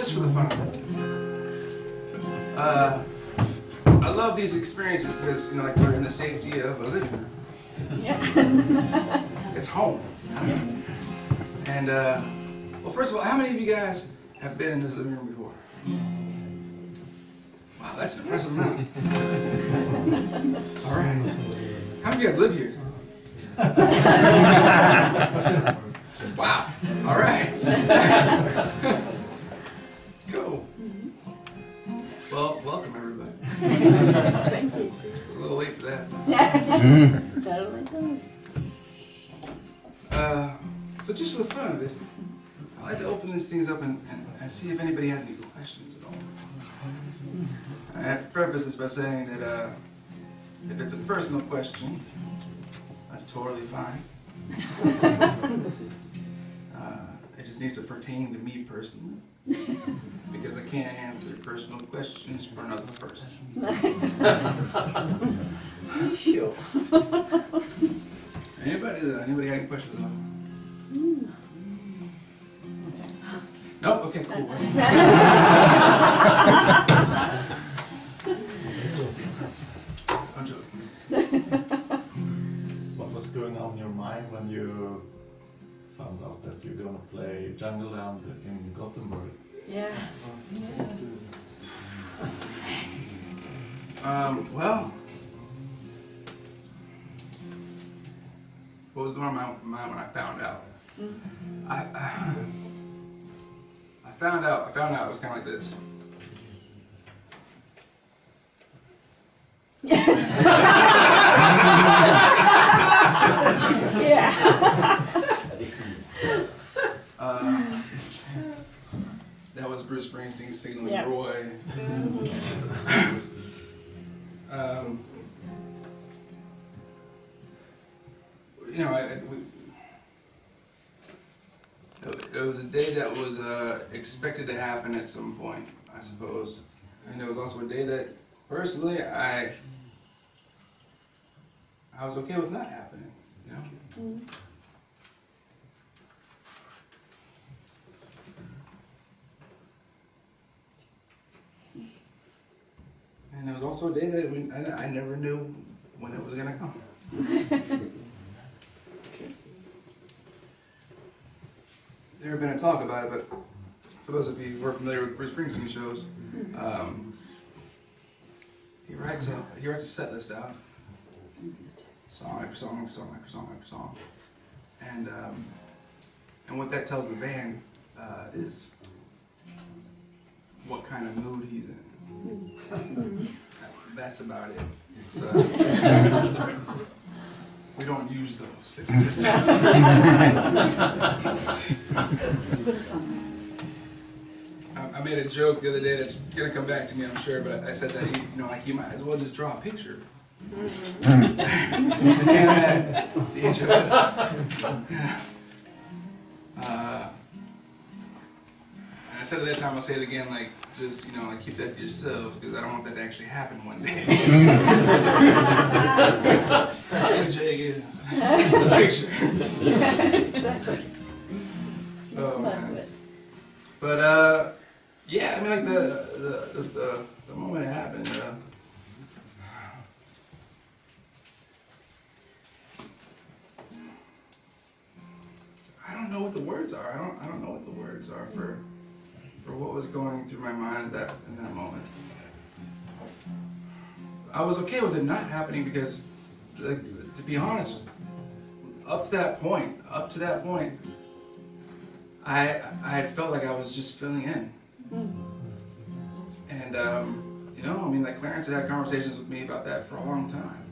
just for the fun of it. I love these experiences because, you know, like we're in the safety of a living room. Yeah. It's home. And, well, first of all, how many of you guys have been in this living room before? Wow, that's an impressive amount. All right. How many of you guys live here? Wow. All right. Cool. Well, welcome everybody. Thank you. It's a little late for that. Totally. So just for the fun of it, I like to open these things up and see if anybody has any questions at all. I have to preface this by saying that if it's a personal question, that's totally fine. It just needs to pertain to me personally, because I can't answer personal questions for another person. Sure. Anybody got any questions at all? Nope? Okay, cool. I'm joking. What was going on in your mind when you found out that you're going to play Jungleland in Gothenburg? Yeah. Well, what was going on in my mind when I found out? I found out it was kind of like this. Yeah. That was Bruce Springsteen signaling Yeah. Roy. You know, it was a day that was expected to happen at some point, I suppose. And it was also a day that, personally, I was okay with not happening, you know? And it was also a day that I never knew when it was going to come. There been a talk about it, but for those of you who are familiar with Bruce Springsteen shows, he writes a set list out, song after song after song after song after song, and what that tells the band is what kind of mood he's in. That's about it. It's we don't use those. It's just. I made a joke the other day that's gonna come back to me, I'm sure, but I said that you might as well just draw a picture. And the intro is. And I said at that time, I'll say it again, like, just, like, keep that to yourself, because I don't want that to actually happen one day. Jake, it's a picture. Exactly. Oh, man. But, yeah, I mean, like, the moment it happened, I don't know what the words are. I don't know what the words are for what was going through my mind in that moment. I was okay with it not happening because, like, to be honest, up to that point, I felt like I was just filling in. And, I mean, like, Clarence had conversations with me about that for a long time.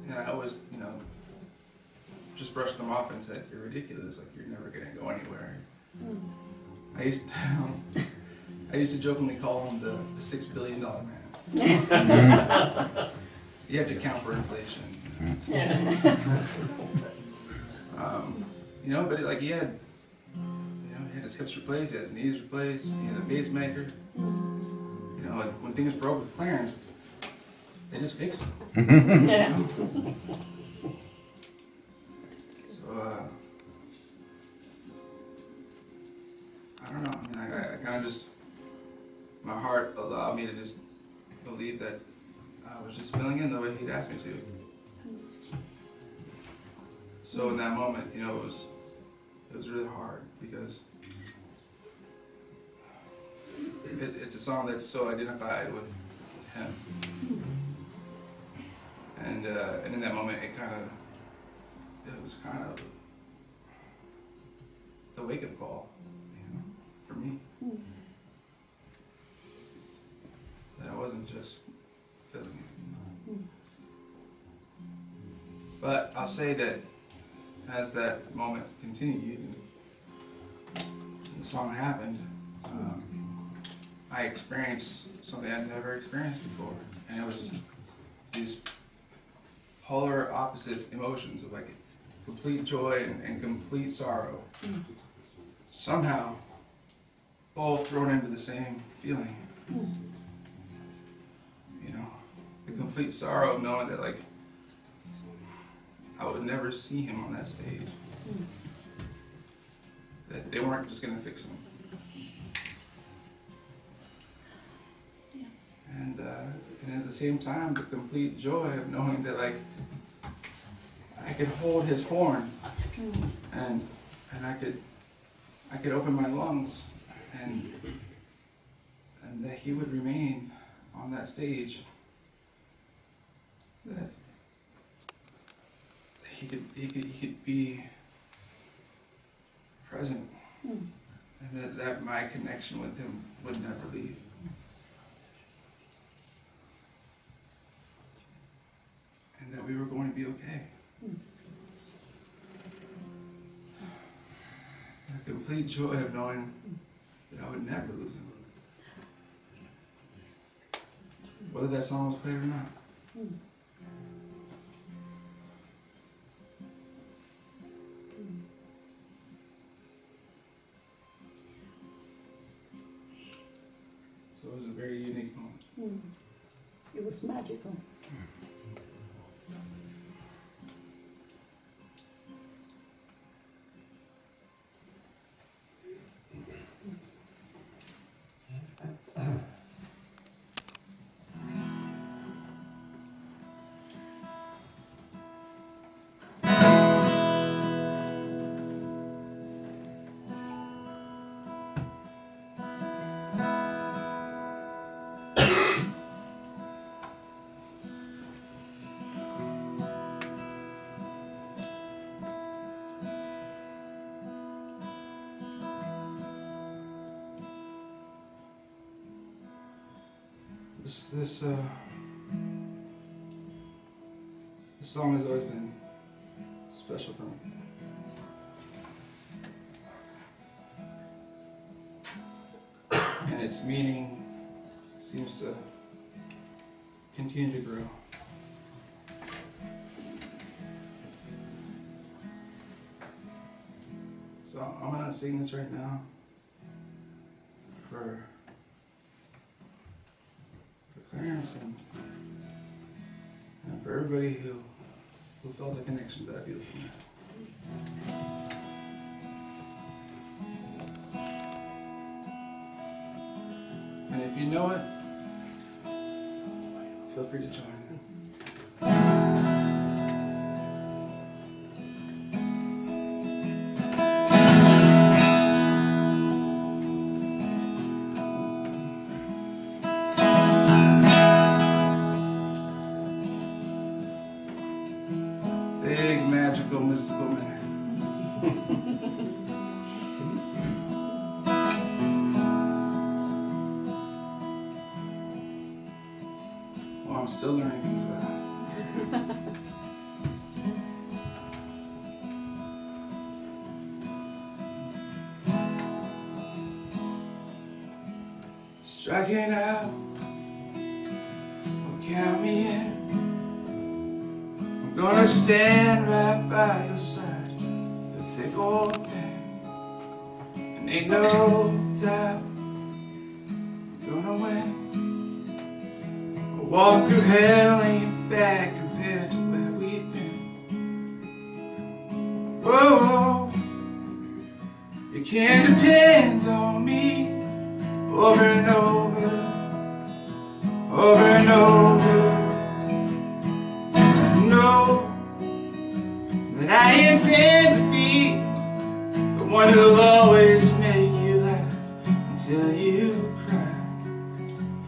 And I always, just brushed them off and said, "You're ridiculous, like, you're never gonna go anywhere." I used to jokingly call him the $6 billion man. You have to account for inflation. But like he had his hips replaced, he had his knees replaced, he had a pacemaker. When things broke with Clarence, they just fixed them. Yeah. So, my heart allowed me to just believe that I was just filling in the way he'd asked me to. So in that moment, you know, it was really hard because it's a song that's so identified with him. And in that moment, it was kind of the wake-up call, you know, for me. That I wasn't just feeling it. But I'll say that as that moment continued and the song happened, I experienced something I'd never experienced before. And it was these polar opposite emotions of like complete joy and complete sorrow. Somehow, all thrown into the same feeling. You know, the complete sorrow of knowing that like I would never see him on that stage. That they weren't just gonna fix him. And at the same time, the complete joy of knowing that like I could hold his horn, and I could open my lungs, and that he would remain on that stage. That he could be present, and that my connection with him would never leave. And that we were going to be okay. The complete joy of knowing that I would never lose him. Whether that song was played or not. So it was a very unique moment. It was magical. This song has always been special for me. And its meaning seems to continue to grow. So I'm gonna sing this right now for Clarence and for everybody who felt a connection to that beautiful man. And if you know it, feel free to join in. Big, magical, mystical man. Well, I'm still learning things about him. Striking out, will count me in. I'm gonna stand right by your side, the thick old thing. And ain't no doubt you're gonna win. A walk through hell ain't bad compared to where we've been. Whoa, you can depend on me over and over. intend to be the one who'll always make you laugh until you cry.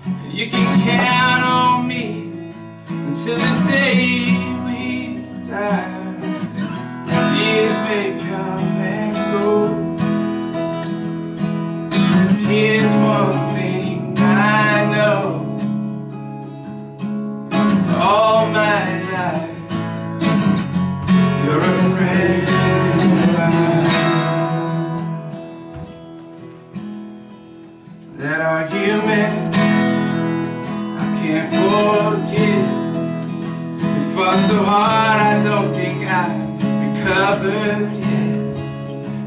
And you can count on me until the day we die. Years may come and go. Here's one thing I know. All my life you're a friend of mine. That argument I can't forget. We fought so hard I don't think I've recovered yet.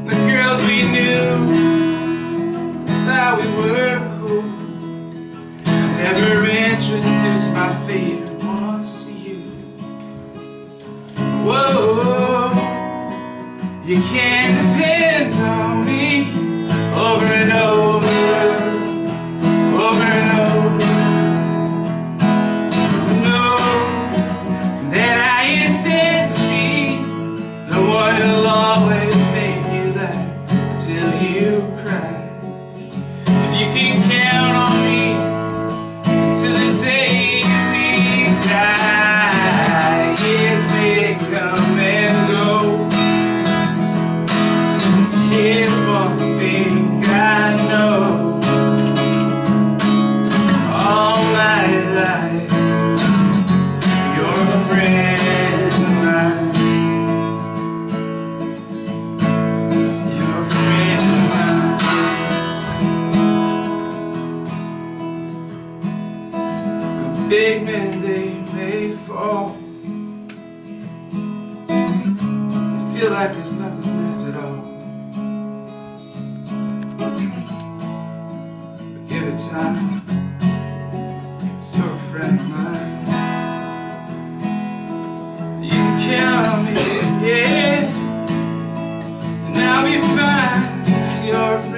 The girls we knew that we were cool. I never introduced my favorite ones to you. Whoa, you can't depend on me over and over, over and over. No, that I intend to be the one who'll always make you laugh until you cry. And you can count on me till the day we die. Years may come and go. Here's one thing I know. All my life you're a friend of mine. You're a friend of mine. Big men, they may fall. They feel like there's nothing left at all. But give it time, 'cause you're a friend of mine. You can count on me, yeah, and I'll be fine, 'cause you're a friend.